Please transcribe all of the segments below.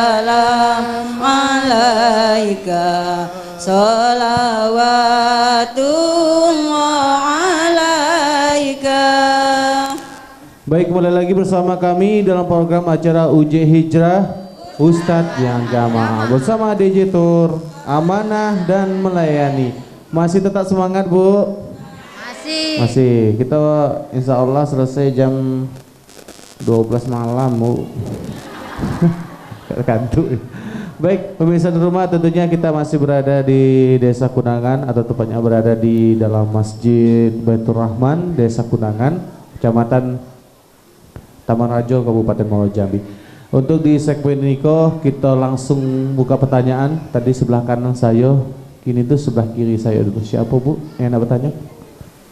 salam alaika salawatullah alaika. Baik, kembali lagi bersama kami dalam program acara UJ Hijrah Ustadz yang Jamaah bersama DJ Tur, amanah dan melayani. Masih tetap semangat Bu? Masih. Kita insya Allah selesai jam 12 malam Bu. Kantuk. Baik, pemirsa di rumah, tentunya kita masih berada di Desa Kunangan, atau tepatnya berada di dalam Masjid Baitur Rahman, Desa Kunangan, Kecamatan Taman Rajo, Kabupaten Muaro Jambi. Untuk di segmen Niko kita langsung buka pertanyaan. Tadi sebelah kanan saya, kini tuh sebelah kiri saya dulu. Siapa Bu yang nak bertanya?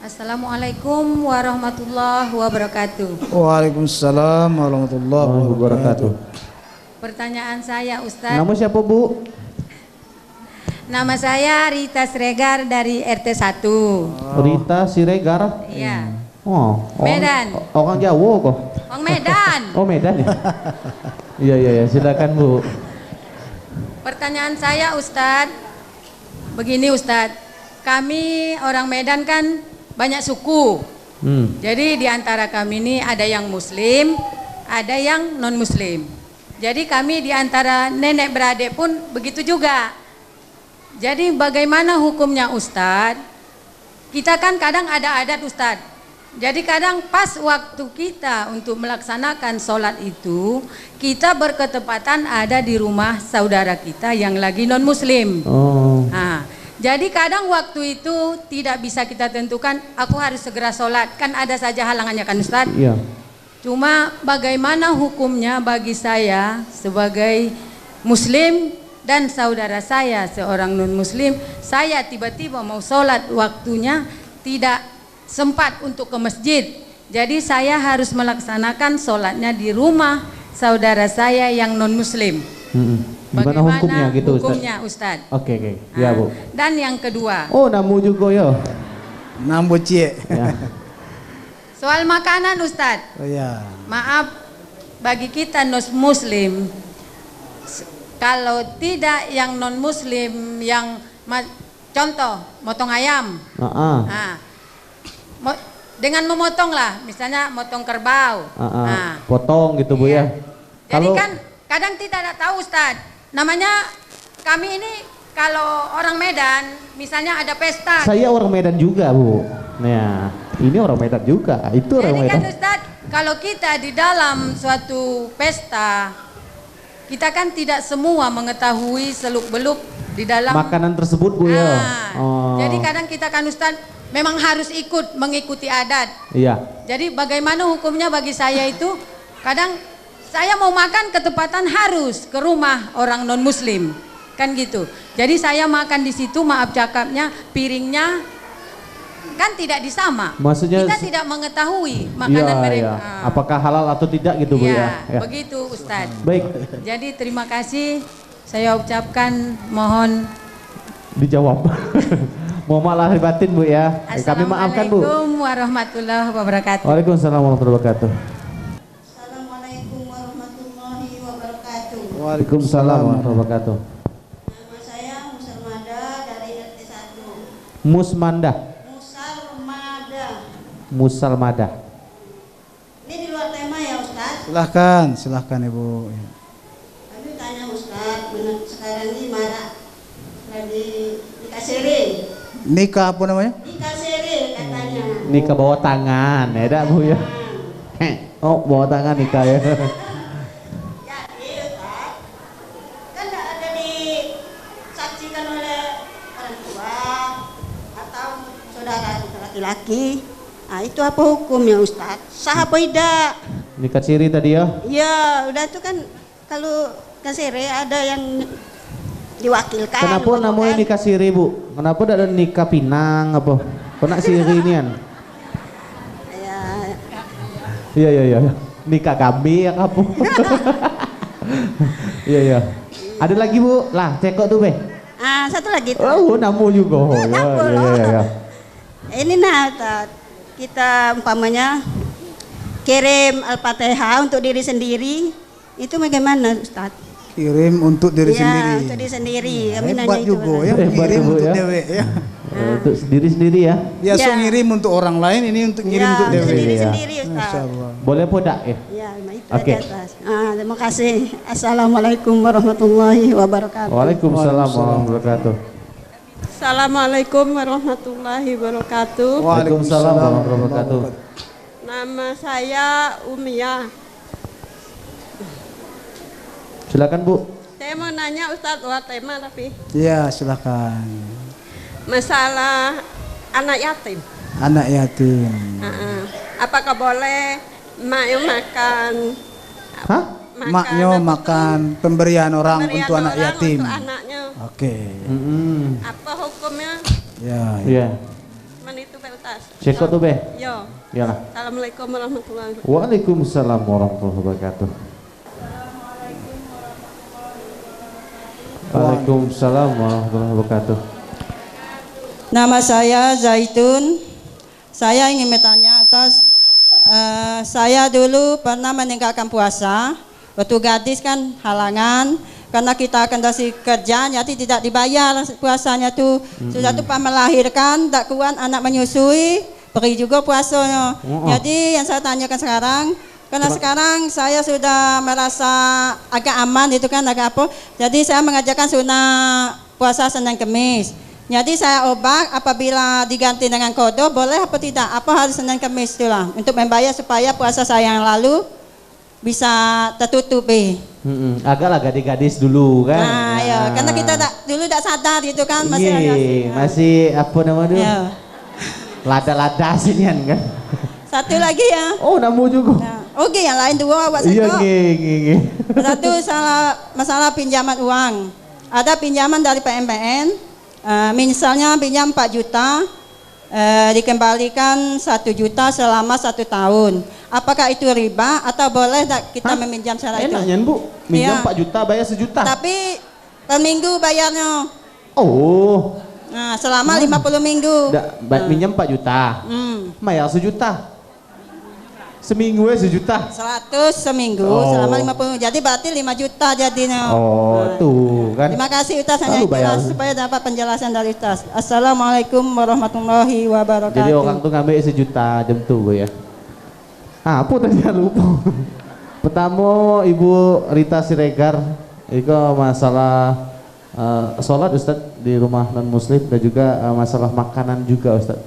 Assalamualaikum warahmatullahi wabarakatuh. Waalaikumsalam warahmatullahi wabarakatuh. Pertanyaan saya Ustadz. Nama siapa Bu? Nama saya Rita Siregar dari RT 1. Rita Siregar. Iya. Oh, Medan. Orang Jawa kok. Orang Medan. Oh, Medan ya. Iya, silakan Bu. Pertanyaan saya Ustadz, begini Ustadz, kami orang Medan kan banyak suku. Jadi di antara kami ini ada yang Muslim, ada yang non Muslim. Jadi kami di antara nenek beradik pun begitu juga. Jadi bagaimana hukumnya Ustadz? Kita kan kadang ada adat Ustadz. Jadi kadang pas waktu kita untuk melaksanakan sholat itu, kita berketepatan ada di rumah saudara kita yang lagi non muslim. Nah, jadi kadang waktu itu tidak bisa kita tentukan, aku harus segera sholat, kan ada saja halangannya kan Ustadz. Iya. Cuma bagaimana hukumnya bagi saya sebagai muslim dan saudara saya seorang non muslim, saya tiba-tiba mau sholat waktunya tidak sempat untuk ke masjid, jadi saya harus melaksanakan sholatnya di rumah saudara saya yang non muslim. Gimana hukumnya gitu hukumnya Ustadz? Oke. Ya Bu. Dan yang kedua, namu juga ya. Nambu cie. Ya. Soal makanan Ustadz. Oh ya. Maaf, bagi kita non muslim, kalau tidak yang non muslim yang contoh motong ayam. Nah, dengan memotong lah, misalnya motong kerbau. Potong gitu Bu ya. Jadi kan kadang tidak tahu Ustadz, namanya kami ini kalau orang Medan misalnya ada pesta. Saya orang Medan juga Bu. Nah, ini orang Medan juga, itu orang Medan. Jadi kan Ustadz, kalau kita di dalam suatu pesta, kita kan tidak semua mengetahui seluk-beluk di dalam makanan tersebut Bu ya. Jadi kadang kita kan Ustadz memang harus mengikuti adat. Iya. Jadi bagaimana hukumnya bagi saya itu, kadang saya mau makan ketepatan harus ke rumah orang non muslim kan gitu. Jadi saya makan di situ, maaf cakapnya, piringnya kan tidak disama. Maksudnya kita tidak mengetahui makanan mereka. Apakah halal atau tidak gitu Bu ya. Begitu Ustadz. Baik. Jadi terima kasih saya ucapkan, mohon dijawab. Mohon lahir batin Bu ya. Kami maafkan Bu. Assalamualaikum warahmatullahi wabarakatuh. Waalaikumsalam warahmatullahi wabarakatuh. Assalamualaikum warahmatullahi wabarakatuh. Waalaikumsalam warahmatullahi wabarakatuh. Nama saya Musarmada dari RT 1. Musmanda. Musalmada. Ini di luar tema ya Ustaz. Silahkan Ibu. Kami tanya Ustaz, sekarang ini marak lagi nikah siri. Nikah apa namanya? Nikah siri katanya. Nikah bawa tangan, ya Bu ya. Bawa tangan nikah ya. Jadi Ustaz, kan tidak ada disaksikan oleh orang tua atau saudara laki-laki. Nah itu apa hukumnya Ustaz? Sah apa tidak? Nikah siri tadi ya? Iya, udah itu kan kalau nikah siri ada yang diwakilkan. Kenapa namanya nikah siri Bu? Kenapa tidak ada nikah pinang apa? Kena siri nian? Iya. Nikah kambing apa? Iya. Ada lagi Bu? Lah, cekok tuh Be. Satu lagi tuh. Oh, namu juga. Iya. Ini kita umpamanya kirim Al-Fatihah untuk diri sendiri, itu bagaimana Ustaz? Kirim untuk diri Ya, sendiri. untuk diri sendiri. Kami nanya Hebat itu. juga ya, Hebat ngirim Ibu, untuk ya. dewek ya. Untuk sendiri-sendiri ya. Biasa Ya. ngirim untuk orang lain, ini untuk ngirim Ya, untuk untuk dewek. diri Ya. sendiri Ustaz. Masya Allah. Boleh podak ya? Ya, itu Oke. di atas. Terima kasih. Assalamualaikum warahmatullahi wabarakatuh. Waalaikumsalam warahmatullahi wabarakatuh. Assalamualaikum warahmatullahi wabarakatuh. Waalaikumsalam warahmatullahi wabarakatuh. Nama saya Umiyah. Silakan Bu. Saya mau nanya Ustadz tema tapi Ya, silakan. masalah anak yatim. Anak yatim. Apakah boleh emak yang makan? Hah? Maknya makan pemberian orang pemberian untuk anak orang yatim. Untuk anaknya. Oke. Apa hukumnya? Ya. Iya. Men itu Pak Ustaz. Ceko tuh Be. Yo. Iyalah. Assalamualaikum warahmatullahi wabarakatuh. Waalaikumsalam warahmatullahi wabarakatuh. Waalaikumsalam warahmatullahi wabarakatuh. Nama saya Zaitun. Saya ingin bertanya atas saya dulu pernah meninggalkan puasa. Waktu gadis kan halangan karena kita akan kasih kerja jadi tidak dibayar puasanya tuh. Sudah tuh pas melahirkan tak kuat anak menyusui pergi juga puasanya. Jadi yang saya tanyakan sekarang karena sekarang saya sudah merasa agak aman itu kan agak apa. Jadi saya mengajarkan sunnah puasa Senin Kemis. Jadi saya ubah apabila diganti dengan kodo boleh apa tidak? Apa harus Senin Kemis itulah untuk membayar supaya puasa saya yang lalu bisa tertutupi. Agaklah gadis-gadis dulu kan. Nah, ya karena kita dulu tak sadar gitu kan masih ada. Masih apa namanya? Ya. Lada-lada sinian kan. Satu lagi ya. Oh, namu juga. Nah, oke yang lain dua awak Iya, saya. nge. Satu masalah pinjaman uang. Ada pinjaman dari PMPN. Misalnya pinjam 4 juta, dikembalikan 1 juta selama 1 tahun. Apakah itu riba atau boleh tak kita meminjam secara itu? Enaknya Bu, minjam Iya. 4 juta bayar 1 juta. Tapi per minggu bayarnya. Oh, Nah, selama 50 minggu. minjam 4 juta. Bayar 1 juta. Seminggu 1 juta. 100 seminggu selama 50. Jadi berarti 5 juta jadinya. Oh, tuh kan. Terima kasih Ustaz hanya Lalu bayar. jelas supaya dapat penjelasan dari Ustaz. Assalamualaikum warahmatullahi wabarakatuh. Jadi orang tuh ngambil 1 juta jam tuh Bu ya. Apa tadi lupa. Pertama Ibu Rita Siregar itu masalah sholat Ustaz di rumah non muslim dan juga masalah makanan juga Ustaz.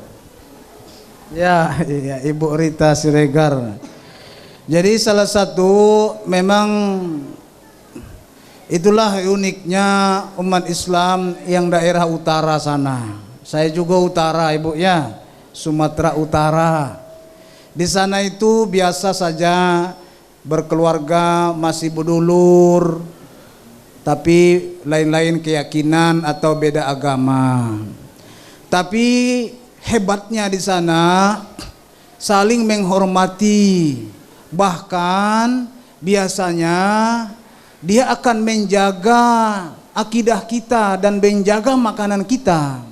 Ya, iya, Ibu Rita Siregar. Jadi salah satu memang itulah uniknya umat Islam yang daerah utara sana. Saya juga utara Ibu ya, Sumatera Utara. Di sana itu biasa saja berkeluarga masih berdulur, tapi lain-lain keyakinan atau beda agama. Tapi hebatnya di sana saling menghormati, bahkan biasanya dia akan menjaga akidah kita dan menjaga makanan kita.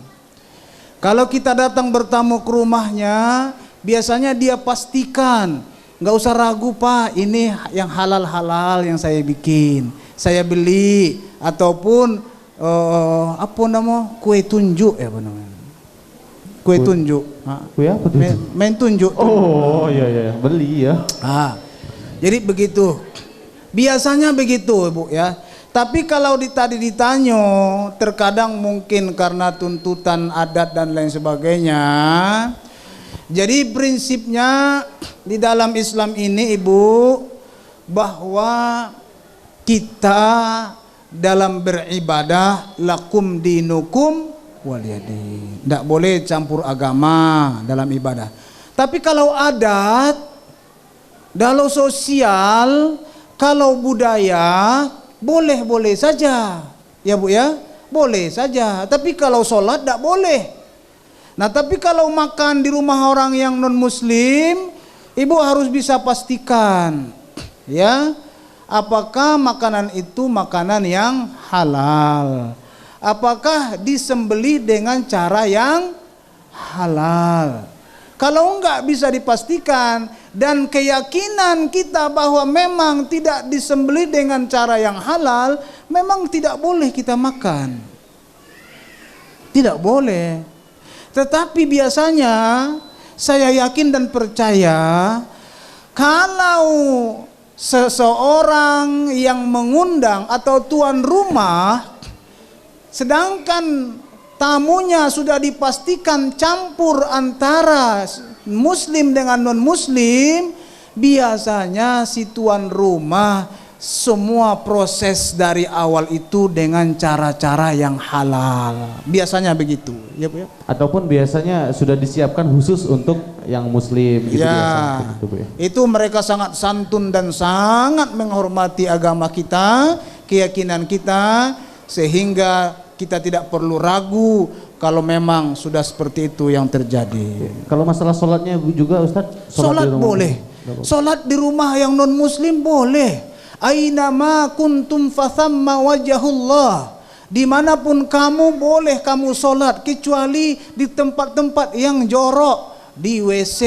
Kalau kita datang bertamu ke rumahnya, biasanya dia pastikan, nggak usah ragu Pak, ini yang halal-halal yang saya bikin, saya beli, ataupun apa nama kue tunjuk ya apa namanya? Kue tunjuk. Kue apa tuh? Main tunjuk. Oh iya beli ya. Jadi begitu. Biasanya begitu Ibu ya. Tapi kalau tadi ditanya, terkadang mungkin karena tuntutan adat dan lain sebagainya. Jadi prinsipnya di dalam Islam ini Ibu, bahwa kita dalam beribadah lakum dinukum waliyadin. Tidak boleh campur agama dalam ibadah. Tapi kalau adat, kalau sosial, kalau budaya, boleh-boleh saja. Ya Bu ya, boleh saja. Tapi kalau sholat tidak boleh. Nah tapi kalau makan di rumah orang yang non muslim, Ibu harus bisa pastikan ya, apakah makanan itu makanan yang halal. Apakah disembelih dengan cara yang halal? Kalau enggak bisa dipastikan, dan keyakinan kita bahwa memang tidak disembelih dengan cara yang halal, memang tidak boleh kita makan. Tidak boleh. Tetapi biasanya saya yakin dan percaya kalau seseorang yang mengundang atau tuan rumah sedangkan tamunya sudah dipastikan campur antara muslim dengan non muslim, biasanya si tuan rumah semua proses dari awal itu dengan cara-cara yang halal. Biasanya begitu, ya Bu ya. Ataupun biasanya sudah disiapkan khusus untuk yang muslim gitu ya, biasa, gitu, Bu ya. Itu mereka sangat santun dan sangat menghormati agama kita, keyakinan kita, sehingga kita tidak perlu ragu kalau memang sudah seperti itu yang terjadi. Kalau masalah sholatnya juga Ustadz? Sholat boleh. Sholat di rumah yang non muslim boleh. Aina ma kuntum fathamma wajhullah. Dimanapun kamu boleh kamu sholat, kecuali di tempat-tempat yang jorok, di WC,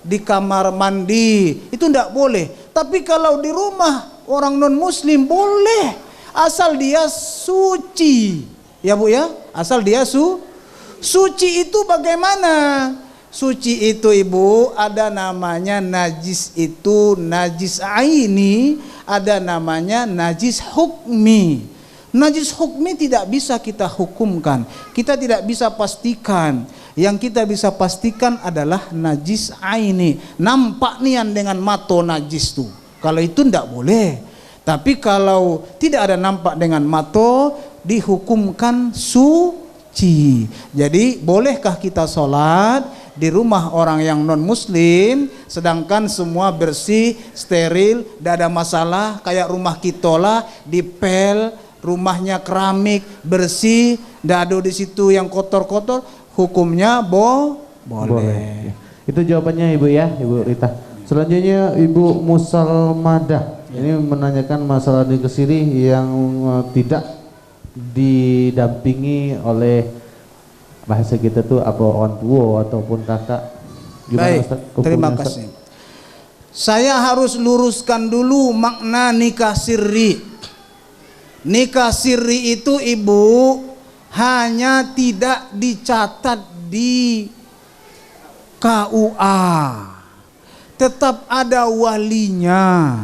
di kamar mandi, itu tidak boleh. Tapi kalau di rumah orang non muslim boleh. Asal dia suci, ya Bu ya, asal dia suci. Itu bagaimana? Suci itu Ibu ada namanya najis, itu najis aini, ada namanya najis hukmi. Najis hukmi tidak bisa kita hukumkan, kita tidak bisa pastikan. Yang kita bisa pastikan adalah najis aini, nampak nian dengan mata najis tuh. Kalau itu tidak boleh. Tapi kalau tidak ada nampak dengan mata, dihukumkan suci. Jadi bolehkah kita sholat di rumah orang yang non muslim, sedangkan semua bersih, steril, tidak ada masalah, kayak rumah kita lah, dipel, rumahnya keramik, bersih, tidak ada di situ yang kotor-kotor, hukumnya boleh. Itu jawabannya Ibu ya, Ibu Rita. Selanjutnya Ibu Musalmadah. Ini menanyakan masalah nikah siri yang tidak didampingi oleh bahasa kita tuh apa orang tua ataupun kakak. Gimana, baik, Ustaz? terima kasih. Saya harus luruskan dulu makna nikah siri. Nikah siri itu Ibu hanya tidak dicatat di KUA. Tetap ada walinya,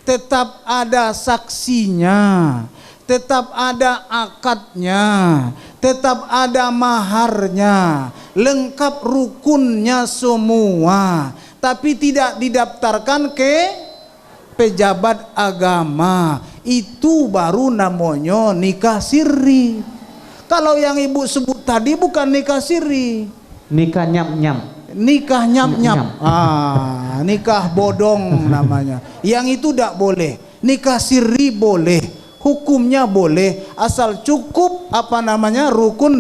tetap ada saksinya, tetap ada akadnya, tetap ada maharnya, lengkap rukunnya semua, tapi tidak didaftarkan ke pejabat agama. Itu baru namanya nikah siri. Kalau yang Ibu sebut tadi bukan nikah siri, nikah nyam-nyam. Nikah nyap-nyap, nikah bodong namanya. Yang itu tidak boleh. Nikah siri boleh, hukumnya boleh, asal cukup apa namanya rukun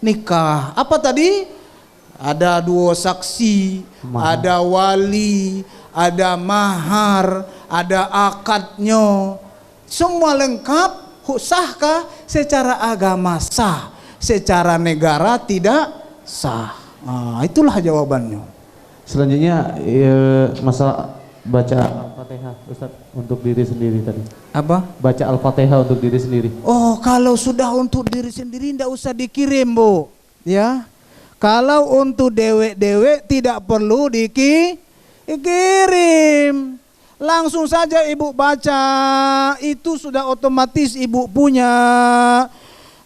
nikah. Apa tadi? Ada 2 saksi, ada wali, ada mahar, ada akadnya. Semua lengkap. Sahkah? Secara agama sah, secara negara tidak sah. Itulah jawabannya. Selanjutnya masalah baca Al-Fatihah Ustaz untuk diri sendiri tadi. Apa? Baca Al-Fatihah untuk diri sendiri. Oh, kalau sudah untuk diri sendiri tidak usah dikirim, Bu. Ya. Kalau untuk dewek-dewek tidak perlu dikirim. Langsung saja Ibu baca, itu sudah otomatis Ibu punya.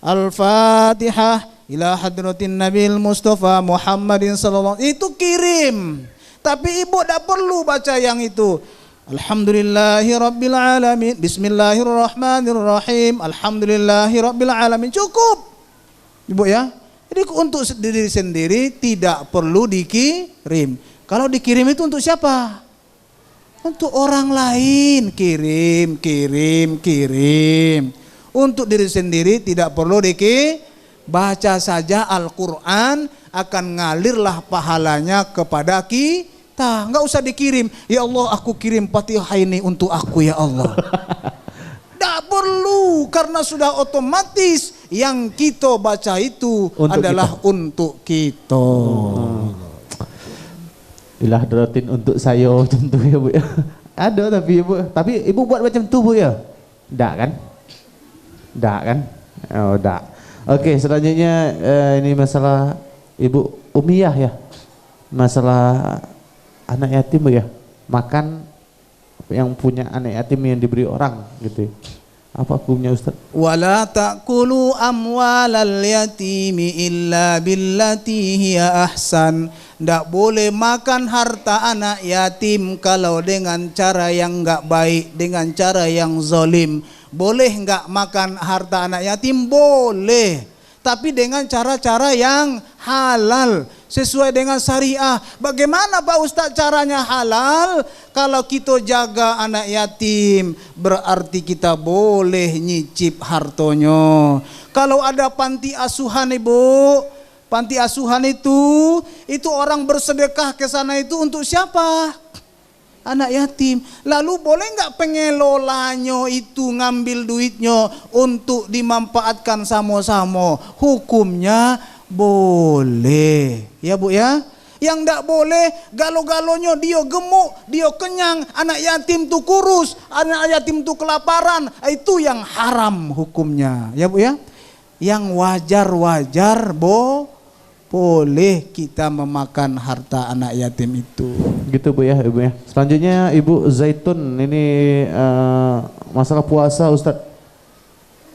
Al-Fatihah ila hadratin Nabil Mustafa Muhammadin sallallahu alaihi wasallam, itu kirim. Tapi Ibu tidak perlu baca yang itu. Alhamdulillahirabbil alamin, bismillahirrahmanirrahim, alhamdulillahirabbil alamin, cukup Ibu ya. Jadi untuk diri sendiri tidak perlu dikirim. Kalau dikirim itu untuk siapa? Untuk orang lain. Kirim. Untuk diri sendiri tidak perlu dikirim. Baca saja Al-Quran, akan ngalirlah pahalanya kepada kita. Enggak usah dikirim. Ya Allah, aku kirim Fatihah ini untuk aku ya Allah. Tidak perlu, karena sudah otomatis yang kita baca itu untuk adalah kita. Untuk kita. Ilah hadratin untuk saya contoh ya Bu ya. Ada tapi ibu buat macam tu Bu ya? Enggak kan? Enggak kan? Oh, enggak. Oke, selanjutnya ini masalah Ibu Umiyah ya. Masalah anak yatim Bu ya. Makan yang punya anak yatim yang diberi orang gitu. Apa hukumnya Ustaz? Wala ta'kulu amwalal yatimi illa billati hiya ahsan. Ndak boleh makan harta anak yatim kalau dengan cara yang enggak baik, dengan cara yang zalim. Boleh enggak makan harta anak yatim? Boleh. Tapi dengan cara-cara yang halal, sesuai dengan syariah. Bagaimana Pak Ustadz caranya halal? Kalau kita jaga anak yatim, berarti kita boleh nyicip hartonya. Kalau ada panti asuhan Ibu, panti asuhan itu orang bersedekah ke sana itu untuk siapa? Anak yatim. Lalu boleh nggak pengelolanya itu ngambil duitnya untuk dimanfaatkan sama-sama? Hukumnya boleh. Ya Bu ya. Yang nggak boleh galo-galonya dia gemuk, dia kenyang, anak yatim tuh kurus, anak yatim tuh kelaparan. Itu yang haram hukumnya. Ya Bu ya. Yang wajar-wajar boleh kita memakan harta anak yatim itu. Gitu Bu ya Ibu ya. Selanjutnya Ibu Zaitun, ini masalah puasa Ustadz.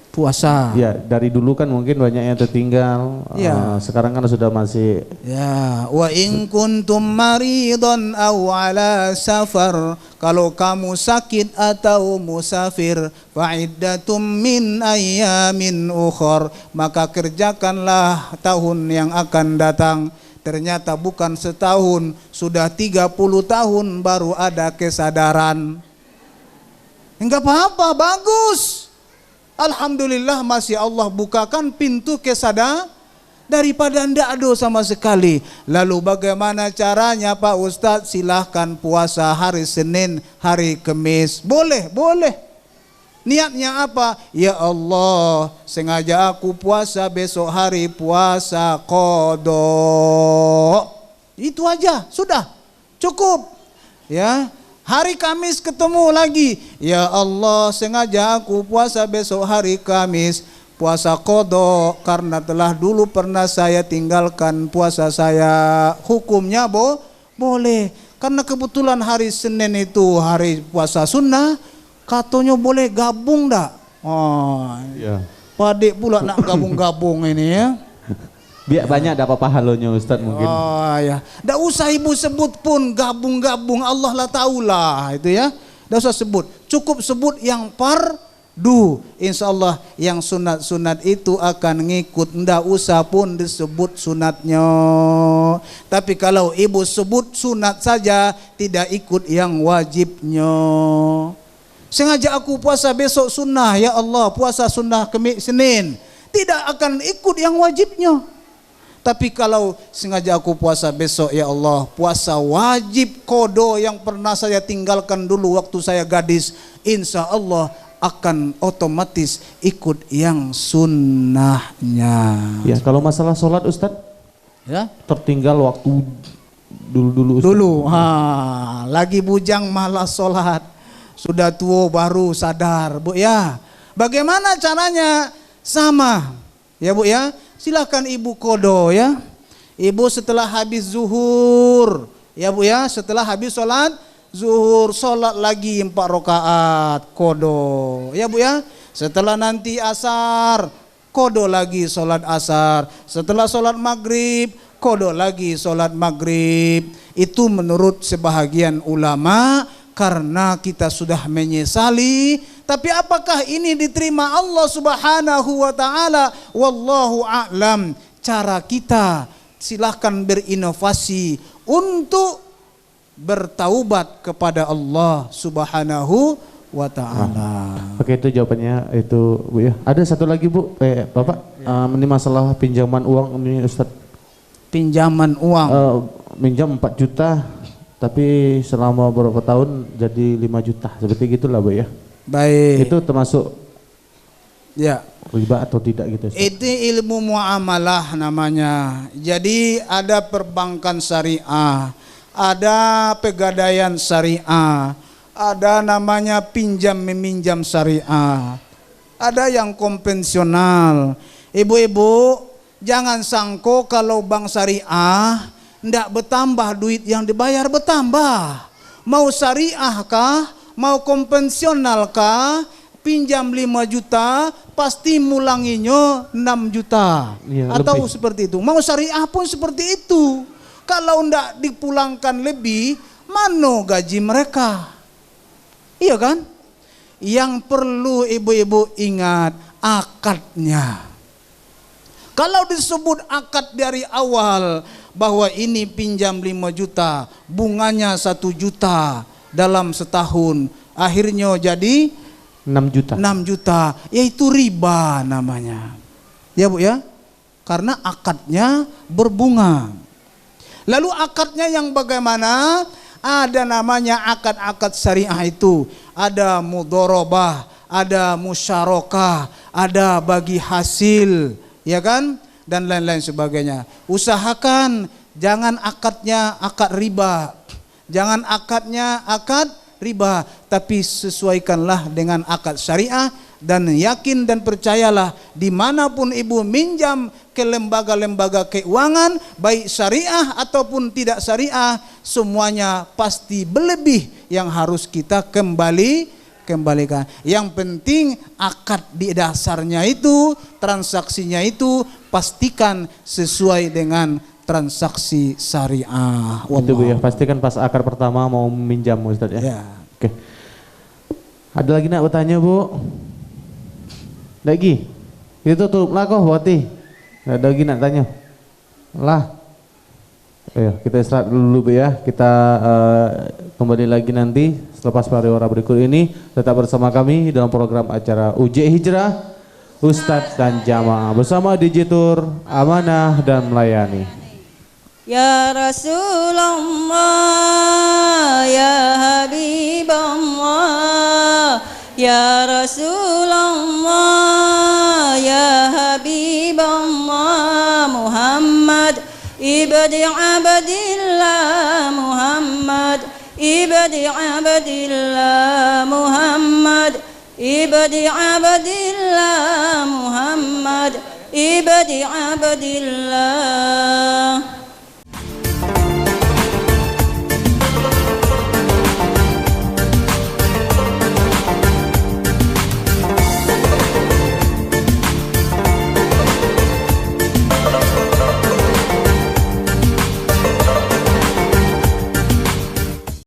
Puasa. Ya, dari dulu kan mungkin banyak yang tertinggal. Ya. Sekarang kan sudah masih. Ya, wa in kuntum maridon aw ala safar. Kalau kamu sakit atau musafir, fa'iddatum min ayyamin ukhar. Maka kerjakanlah tahun yang akan datang. Ternyata bukan setahun, sudah 30 tahun baru ada kesadaran. Enggak apa-apa, bagus. Alhamdulillah masih Allah bukakan pintu kesadaran daripada ndak ada sama sekali. Lalu bagaimana caranya Pak Ustadz? Silahkan puasa hari Senin, hari Kamis. Boleh, boleh. Niatnya apa? Ya Allah, sengaja aku puasa besok hari puasa qadha. Itu aja, sudah cukup. Ya. Hari Kamis ketemu lagi. Ya Allah, sengaja aku puasa besok hari Kamis, puasa qadha karena telah dulu pernah saya tinggalkan puasa saya. Hukumnya boleh. Karena kebetulan hari Senin itu hari puasa sunnah, katanya boleh gabung dah. Oh, ya. Padik pula nak gabung-gabung ini ya. Biar banyak dapat pahalanya Ustadz mungkin. Oh ya, ndak usah ibu sebut pun gabung-gabung, Allah lah tahulah itu ya. Ndak usah sebut, cukup sebut yang fardu. Insya Allah yang sunat-sunat itu akan ngikut, ndak usah pun disebut sunatnya. Tapi kalau ibu sebut sunat saja, tidak ikut yang wajibnya. Sengaja aku puasa besok sunnah, ya Allah puasa sunnah Senin, tidak akan ikut yang wajibnya. Tapi kalau sengaja aku puasa besok, ya Allah puasa wajib qadha yang pernah saya tinggalkan dulu waktu saya gadis, insya Allah akan otomatis ikut yang sunnahnya. Ya, kalau masalah sholat Ustadz, ya tertinggal waktu dulu Ustadz. Dulu, lagi bujang malas sholat, sudah tua baru sadar Bu ya. Bagaimana caranya? Sama ya Bu ya. Silahkan ibu qadha ya. Ibu setelah habis zuhur ya Bu ya, setelah habis sholat zuhur, sholat lagi 4 rakaat qadha ya Bu ya. Setelah nanti asar qadha lagi sholat asar. Setelah sholat maghrib qadha lagi sholat maghrib. Itu menurut sebahagian ulama karena kita sudah menyesali. Tapi apakah ini diterima Allah Subhanahu wa taala? Wallahu a'lam. Cara kita silahkan berinovasi untuk bertaubat kepada Allah Subhanahu wa taala. Oke, itu jawabannya itu Bu ya. Ada satu lagi Bu, Bapak, ini masalah pinjaman uang ini Ustadz. Pinjaman uang. Minjam 4 juta tapi selama beberapa tahun jadi 5 juta. Seperti gitulah Bu ya. Baik. Itu termasuk ya riba atau tidak gitu Ustaz? Itu ilmu muamalah namanya. Jadi ada perbankan syariah, ada pegadaian syariah, ada namanya pinjam meminjam syariah, ada yang konvensional. Ibu-ibu jangan sangko kalau bank syariah ndak bertambah duit yang dibayar bertambah. Mau syariah kah, mau konvensional kah, pinjam 5 juta pasti mulanginya 6 juta ya, atau lebih. Seperti itu. Mau syariah pun seperti itu. Kalau ndak dipulangkan lebih, mana gaji mereka? Iya kan? Yang perlu ibu-ibu ingat akadnya. Kalau disebut akad dari awal bahwa ini pinjam 5 juta, bunganya 1 juta dalam setahun, akhirnya jadi 6 juta. 6 juta, yaitu riba namanya. Ya Bu ya? Karena akadnya berbunga. Lalu akadnya yang bagaimana? Ada namanya akad-akad syariah itu. Ada mudharabah, ada musyarakah, ada bagi hasil, ya kan? Dan lain-lain sebagainya. Usahakan jangan akadnya akad riba. Jangan akadnya akad riba, tapi sesuaikanlah dengan akad syariah. Dan yakin dan percayalah, dimanapun ibu minjam ke lembaga-lembaga keuangan, baik syariah ataupun tidak syariah, semuanya pasti berlebih yang harus kita kembalikan. Yang penting akad di dasarnya itu, transaksinya itu pastikan sesuai dengan transaksi syariah. Itu Bu ya, pastikan pas akad pertama mau minjam Ustaz ya. Ya. Oke. Ada lagi nak bertanya Bu? Lagi? Itu tutup lah kok Wati. Ada lagi nak tanya? Lah. Ayo kita istirahat dulu Bu ya. Kita kembali lagi nanti selepas pariwara berikut ini. Tetap bersama kami dalam program acara UJ Hijrah, Ustadz dan Jamaah bersama Digitur, Amanah dan Melayani. Ya Rasulullah, ya Habibullah, ya Rasulullah, ya Habibullah, Muhammad ibadi abdillah, Muhammad ibadi abdillah, Muhammad ibadi abdillah, Muhammad ibadi abdillah.